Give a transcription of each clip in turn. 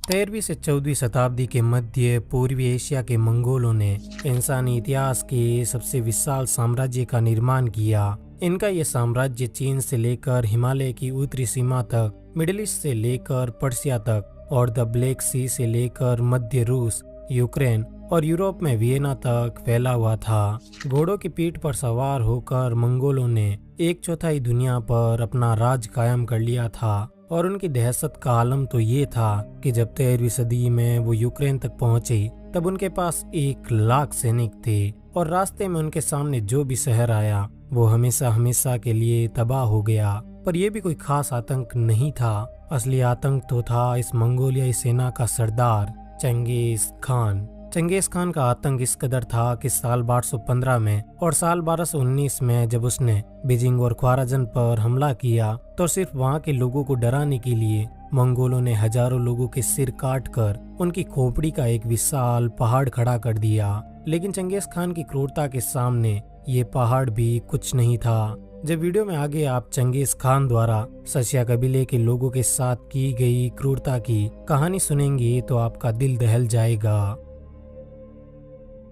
13वीं से 14वीं शताब्दी के मध्य पूर्वी एशिया के मंगोलों ने इंसानी इतिहास के सबसे विशाल साम्राज्य का निर्माण किया। इनका ये साम्राज्य चीन से लेकर हिमालय की उत्तरी सीमा तक, मिडिल ईस्ट से लेकर पर्शिया तक और द ब्लैक सी से लेकर मध्य रूस, यूक्रेन और यूरोप में वियना तक फैला हुआ था। घोड़ों की पीठ पर सवार होकर मंगोलों ने 1/4 दुनिया पर अपना राज कायम कर लिया था और उनकी दहशत का आलम तो ये था कि जब 13वीं सदी में वो यूक्रेन तक पहुंचे तब उनके पास 1 लाख सैनिक थे और रास्ते में उनके सामने जो भी शहर आया वो हमेशा हमेशा के लिए तबाह हो गया। पर यह भी कोई खास आतंक नहीं था। असली आतंक तो था इस मंगोलियाई सेना का सरदार चंगेज खान। चंगेज खान का आतंक इस कदर था कि साल 1215 में और साल 1219 में जब उसने बीजिंग और ख्वाराजम पर हमला किया तो सिर्फ वहां के लोगों को डराने के लिए मंगोलों ने हजारों लोगों के सिर काटकर उनकी खोपड़ी का एक विशाल पहाड़ खड़ा कर दिया। लेकिन चंगेज खान की क्रूरता के सामने ये पहाड़ भी कुछ नहीं था। जब वीडियो में आगे आप चंगेज खान द्वारा सशिया कबीले के लोगों के साथ की गई क्रूरता की कहानी सुनेंगे तो आपका दिल दहल जाएगा।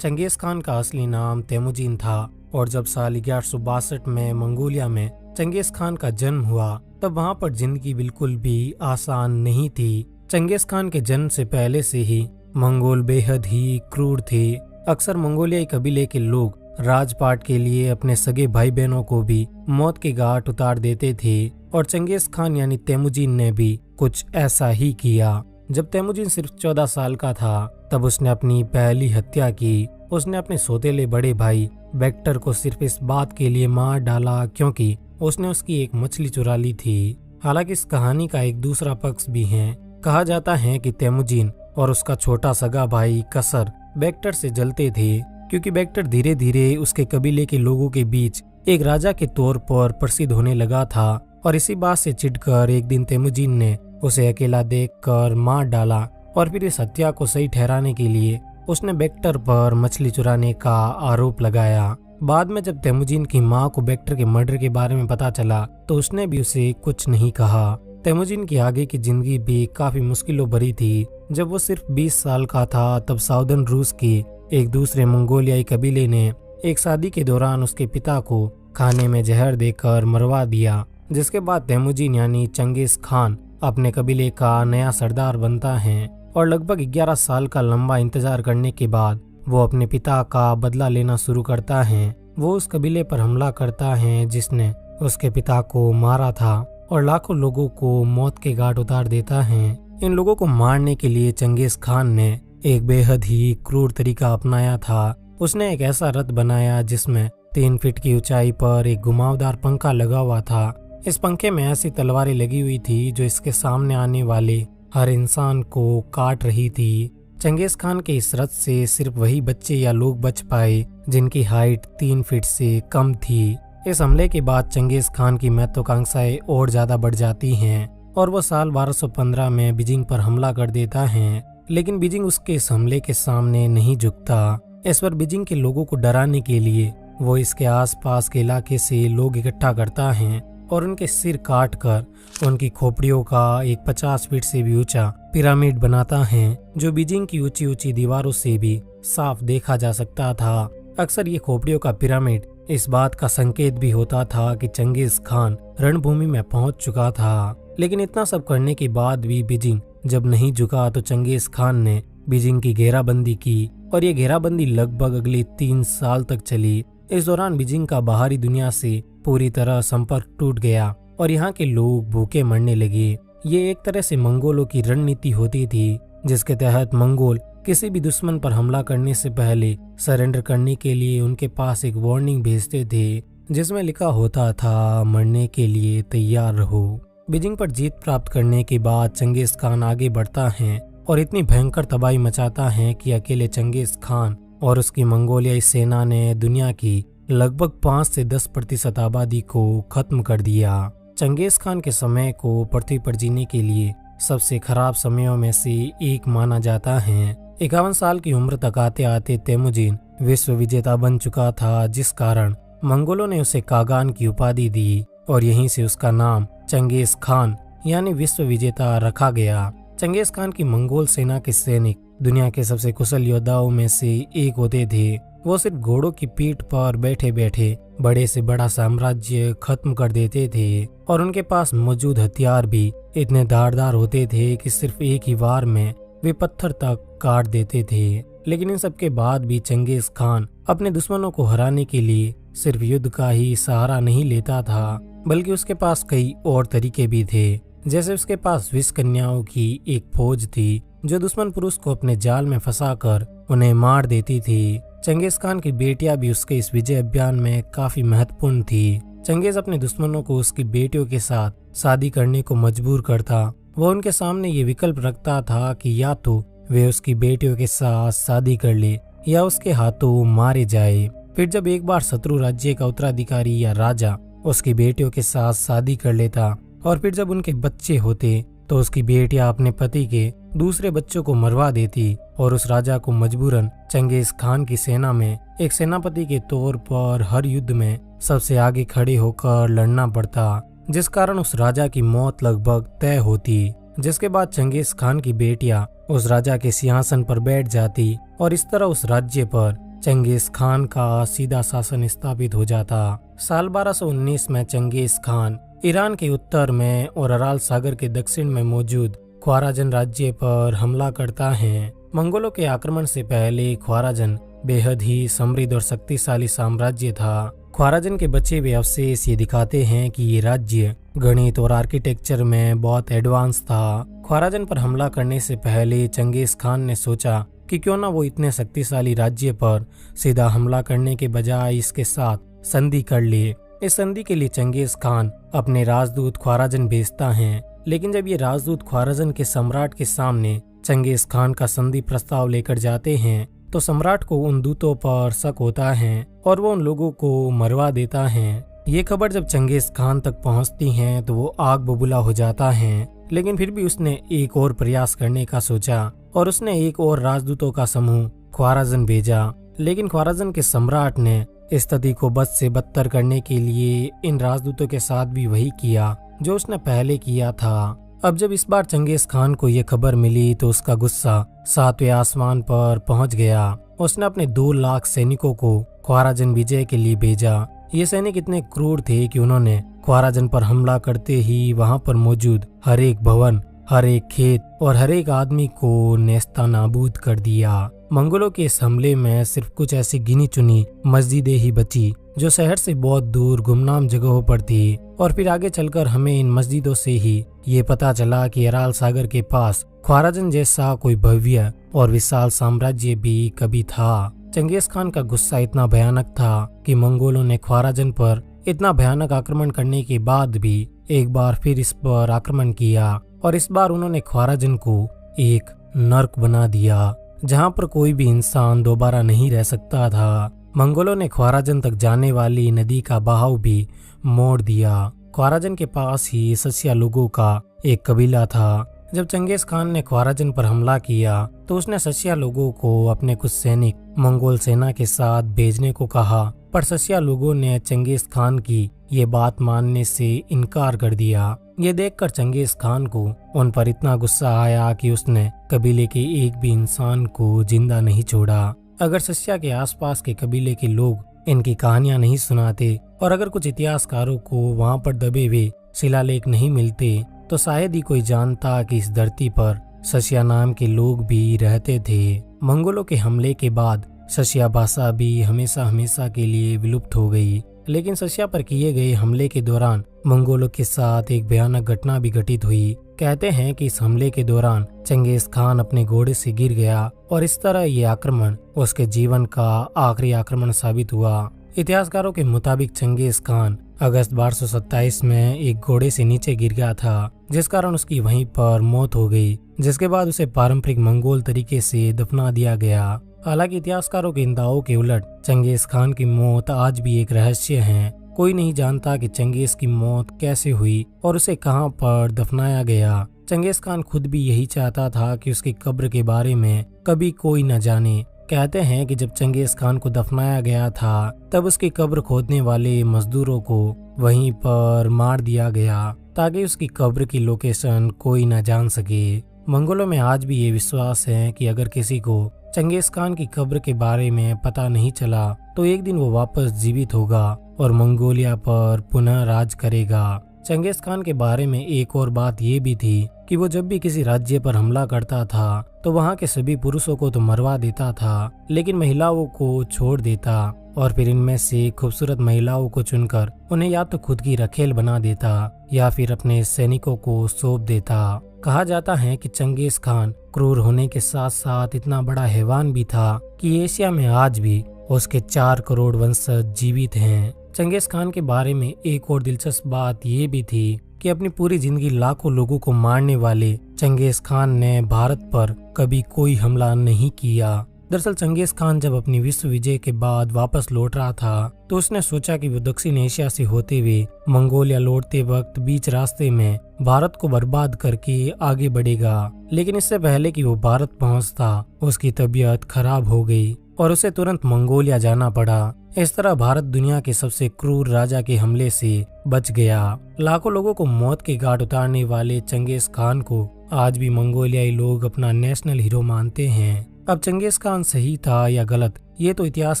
चंगेज खान का असली नाम तेमुजिन था और जब साल 1162 में मंगोलिया में चंगेज खान का जन्म हुआ तब वहां पर जिंदगी बिल्कुल भी आसान नहीं थी। चंगेज खान के जन्म से पहले से ही मंगोल बेहद ही क्रूर थे। अक्सर मंगोलियाई कबीले के लोग राजपाट के लिए अपने सगे भाई बहनों को भी मौत के घाट उतार देते थे और चंगेज खान यानी तेमुजिन ने भी कुछ ऐसा ही किया। जब तेमुजिन सिर्फ 14 साल का था तब उसने अपनी पहली हत्या की। उसने अपने सौतेले बड़े भाई बेक्टर को सिर्फ इस बात के लिए मार डाला क्योंकि उसने उसकी एक मछली चुरा ली थी। हालांकि इस कहानी का एक दूसरा पक्ष भी है। कहा जाता है कि तेमुजिन और उसका छोटा सगा भाई कसर बेक्टर से जलते थे क्योंकि बेक्टर धीरे धीरे उसके कबीले के लोगों के बीच एक राजा के तौर पर प्रसिद्ध होने लगा था और इसी बात से चिढ़कर एक दिन तेमुजिन ने उसे अकेला देखकर मार डाला और फिर इस हत्या को सही ठहराने के लिए उसने बेक्टर पर मछली चुराने का आरोप लगाया। बाद में जब तेमुजिन की मां को बेक्टर के मर्डर के बारे में पता चला तो उसने भी उसे कुछ नहीं कहा। तेमुजिन की आगे की जिंदगी भी काफी मुश्किलों भरी थी। जब वो सिर्फ 20 साल का था तब साउदर्न रूस के एक दूसरे मंगोलियाई कबीले ने एक शादी के दौरान उसके पिता को खाने में जहर देकर मरवा दिया, जिसके बाद तेमुजिन यानी चंगेज खान अपने कबीले का नया सरदार बनता है और लगभग 11 साल का लंबा इंतजार करने के बाद वो अपने पिता का बदला लेना शुरू करता है। वो उस कबीले पर हमला करता है जिसने उसके पिता को मारा था और लाखों लोगों को मौत के घाट उतार देता है। इन लोगों को मारने के लिए चंगेज खान ने एक बेहद ही क्रूर तरीका अपनाया था। उसने एक ऐसा रथ बनाया जिसमें 3 फीट की ऊंचाई पर एक घुमावदार पंखा लगा हुआ था। इस पंखे में ऐसी तलवारें लगी हुई थी जो इसके सामने आने वाले हर इंसान को काट रही थी। चंगेज खान के इस रथ से सिर्फ वही बच्चे या लोग बच पाए जिनकी हाइट 3 फीट से कम थी। इस हमले के बाद चंगेज खान की महत्वाकांक्षाएं और ज्यादा बढ़ जाती हैं और वो साल 1215 में बीजिंग पर हमला कर देता है। लेकिन बीजिंग उसके इस हमले के सामने नहीं झुकता। इस पर बीजिंग के लोगों को डराने के लिए वो इसके आसपास के इलाके से लोग इकट्ठा करता है और उनके सिर काट कर उनकी खोपड़ियों का एक 50 फीट से भी ऊंचा पिरामिड बनाता है जो बीजिंग की ऊंची ऊंची दीवारों से भी साफ देखा जा सकता था। अक्सर ये खोपड़ियों का पिरामिड इस बात का संकेत भी होता था कि चंगेज खान रणभूमि में पहुंच चुका था। लेकिन इतना सब करने के बाद भी बीजिंग जब नहीं झुका तो चंगेज खान ने बीजिंग की घेराबंदी की और ये घेराबंदी लगभग अगले 3 साल तक चली। इस दौरान बीजिंग का बाहरी दुनिया से पूरी तरह संपर्क टूट गया और यहाँ के लोग भूखे मरने लगे। ये एक तरह से मंगोलों की रणनीति होती थी जिसके तहत मंगोल किसी भी दुश्मन पर हमला करने से पहले सरेंडर करने के लिए उनके पास एक वार्निंग भेजते थे जिसमें लिखा होता था मरने के लिए तैयार रहो। बीजिंग पर जीत प्राप्त करने के बाद चंगेज खान आगे बढ़ता है और इतनी भयंकर तबाही मचाता है कि अकेले चंगेज खान और उसकी मंगोलियाई सेना ने दुनिया की लगभग 5 से 10% आबादी को खत्म कर दिया। चंगेज खान के समय को पृथ्वी पर जीने के लिए सबसे खराब समयों में से एक माना जाता है। 51 साल की उम्र तक आते आते तेमुजिन विश्व विजेता बन चुका था, जिस कारण मंगोलों ने उसे कागान की उपाधि दी और यहीं से उसका नाम चंगेज खान यानी विश्व विजेता रखा गया। चंगेज खान की मंगोल सेना के सैनिक दुनिया के सबसे कुशल योद्धाओं में से एक होते थे। वो सिर्फ घोड़ों की पीठ पर बैठे बैठे बड़े से बड़ा साम्राज्य खत्म कर देते थे और उनके पास मौजूद हथियार भी इतने धारदार होते थे कि सिर्फ एक ही वार में वे पत्थर तक काट देते थे। लेकिन इन सब के बाद भी चंगेज खान अपने दुश्मनों को हराने के लिए सिर्फ युद्ध का ही सहारा नहीं लेता था, बल्कि उसके पास कई और तरीके भी थे। जैसे उसके पास 20 कन्याओं की एक फौज थी जो दुश्मन पुरुष को अपने जाल में फंसाकर उन्हें मार देती थी। चंगेज खान की बेटियां भी उसके इस विजय अभियान में काफी महत्वपूर्ण थी। चंगेज अपने दुश्मनों को उसकी बेटियों के साथ शादी करने को मजबूर करता। वो उनके सामने ये विकल्प रखता था कि या तो वे उसकी बेटियों के साथ शादी कर ले या उसके हाथों मारे जाए। फिर जब एक बार शत्रु राज्य का उत्तराधिकारी या राजा उसकी बेटियों के साथ शादी कर लेता और फिर जब उनके बच्चे होते तो उसकी बेटियां अपने पति के दूसरे बच्चों को मरवा देती और उस राजा को मजबूरन चंगेज खान की सेना में एक सेनापति के तौर पर हर युद्ध में सबसे आगे खड़े होकर लड़ना पड़ता, जिस कारण उस राजा की मौत लगभग तय होती। जिसके बाद चंगेज खान की बेटियां उस राजा के सिंहासन पर बैठ जाती और इस तरह उस राज्य पर चंगेज खान का सीधा शासन स्थापित हो जाता। साल 1219 में चंगेज खान ईरान के उत्तर में और अराल सागर के दक्षिण में मौजूद ख्वाराजन राज्य पर हमला करता है। मंगोलों के आक्रमण से पहले ख्वाराजन बेहद ही समृद्ध और शक्तिशाली साम्राज्य था। ख्वाराजन के बचे हुए अवशेष ये दिखाते हैं कि ये राज्य गणित और आर्किटेक्चर में बहुत एडवांस था। ख्वाराजन पर हमला करने से पहले चंगेज खान ने सोचा कि क्यों ना वो इतने शक्तिशाली राज्य पर सीधा हमला करने के बजाय इसके साथ संधि कर ले। इस संधि के लिए चंगेज खान अपने राजदूत ख्वाराजन भेजता है, लेकिन जब ये राजदूत ख्वाराजन के सम्राट के सामने चंगेज खान का संधि प्रस्ताव लेकर जाते हैं तो सम्राट को उन दूतों पर शक होता है और वो उन लोगों को मरवा देता है। ये खबर जब चंगेज खान तक पहुंचती है तो वो आग बबूला हो जाता है, लेकिन फिर भी उसने एक और प्रयास करने का सोचा और उसने एक और राजदूतों का समूह ख्वाराजन भेजा। लेकिन ख्वाराजन के सम्राट ने स्थिति को बद से बदतर करने के लिए इन राजदूतों के साथ भी वही किया जो उसने पहले किया था। अब जब इस बार चंगेज खान को ये खबर मिली तो उसका गुस्सा 7वें आसमान पर पहुंच गया। उसने अपने 2 लाख सैनिकों को ख्वाराजन विजय के लिए भेजा। ये सैनिक इतने क्रूर थे कि उन्होंने ख्वाराजन पर हमला करते ही वहां पर मौजूद हर एक भवन, हर एक खेत और हर एक आदमी को नेस्तनाबूद कर दिया। मंगोलों के इस हमले में सिर्फ कुछ ऐसी गिनी चुनी मस्जिदें ही बची जो शहर से बहुत दूर गुमनाम जगहों पर थी। और फिर आगे चलकर हमें इन मस्जिदों से ही ये पता चला कि अराल सागर के पास ख्वाराजन जैसा कोई भव्य और विशाल साम्राज्य भी कभी था। चंगेज खान का गुस्सा इतना भयानक था कि मंगोलों ने ख्वाराजन पर इतना भयानक आक्रमण करने के बाद भी एक बार फिर इस पर आक्रमण किया और इस बार उन्होंने ख्वाराजन को एक नर्क बना दिया जहां पर कोई भी इंसान दोबारा नहीं रह सकता था। मंगोलों ने ख्वाराजन तक जाने वाली नदी का बहाव भी मोड़ दिया। ख्वाराजन के पास ही सस्या लोगों का एक कबीला था। जब चंगेज खान ने ख्वाराजन पर हमला किया तो उसने सस्या लोगों को अपने कुछ सैनिक मंगोल सेना के साथ भेजने को कहा, पर सस्या लोगों ने चंगेज खान की ये बात मानने से इनकार कर दिया। ये देखकर चंगेज खान को उन पर इतना गुस्सा आया कि उसने कबीले के एक भी इंसान को जिंदा नहीं छोड़ा। अगर सस्या के आसपास के कबीले के लोग इनकी कहानियां नहीं सुनाते और अगर कुछ इतिहासकारों को वहां पर दबे हुए शिलालेख नहीं मिलते तो शायद ही कोई जानता कि इस धरती पर सस्या नाम के लोग भी रहते थे। मंगोलों के हमले के बाद सस्या भाषा भी हमेशा हमेशा के लिए विलुप्त हो गई। लेकिन सस्या पर किए गए हमले के दौरान मंगोलों के साथ एक भयानक घटना भी घटित हुई। कहते हैं कि इस हमले के दौरान चंगेज खान अपने घोड़े से गिर गया और इस तरह ये आक्रमण उसके जीवन का आखिरी आक्रमण साबित हुआ। इतिहासकारों के मुताबिक चंगेज खान अगस्त 1227 में एक घोड़े से नीचे गिर गया था, जिस कारण उसकी वहीं पर मौत हो गई, जिसके बाद उसे पारंपरिक मंगोल तरीके से दफना दिया गया। हालांकि इतिहासकारों के इन दावों के उलट चंगेज खान की मौत आज भी एक रहस्य है। कोई नहीं जानता कि चंगेज की मौत कैसे हुई और उसे कहां पर दफनाया गया। चंगेज खान खुद भी यही चाहता था कि उसकी कब्र के बारे में कभी कोई न जाने। कहते हैं कि जब चंगेज खान को दफनाया गया था तब उसकी कब्र खोदने वाले मजदूरों को वहीं पर मार दिया गया ताकि उसकी कब्र की लोकेशन कोई न जान सके। मंगोलों में आज भी ये विश्वास है कि अगर किसी को चंगेज खान की कब्र के बारे में पता नहीं चला तो एक दिन वो वापस जीवित होगा और मंगोलिया पर पुनः राज करेगा। चंगेज खान के बारे में एक और बात ये भी थी कि वो जब भी किसी राज्य पर हमला करता था तो वहाँ के सभी पुरुषों को तो मरवा देता था, लेकिन महिलाओं को छोड़ देता और फिर इनमें से खूबसूरत महिलाओं को चुनकर उन्हें या तो खुद की रखेल बना देता या फिर अपने सैनिकों को सौंप देता। कहा जाता है कि चंगेज खान क्रूर होने के साथ साथ इतना बड़ा हैवान भी था कि एशिया में आज भी उसके 4 करोड़ वंशज जीवित हैं। चंगेज खान के बारे में एक और दिलचस्प बात ये भी थी कि अपनी पूरी जिंदगी लाखों लोगों को मारने वाले चंगेज खान ने भारत पर कभी कोई हमला नहीं किया। दरअसल चंगेज खान जब अपनी विश्व विजय के बाद वापस लौट रहा था तो उसने सोचा कि वो दक्षिण एशिया से होते हुए मंगोलिया लौटते वक्त बीच रास्ते में भारत को बर्बाद करके आगे बढ़ेगा, लेकिन इससे पहले कि वो भारत पहुंचता उसकी तबीयत खराब हो गई और उसे तुरंत मंगोलिया जाना पड़ा। इस तरह भारत दुनिया के सबसे क्रूर राजा के हमले से बच गया। लाखों लोगों को मौत के घाट उतारने वाले चंगेज खान को आज भी मंगोलियाई लोग अपना नेशनल हीरो मानते हैं। अब चंगेज खान सही था या गलत ये तो इतिहास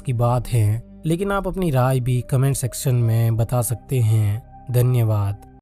की बात है, लेकिन आप अपनी राय भी कमेंट सेक्शन में बता सकते हैं। धन्यवाद।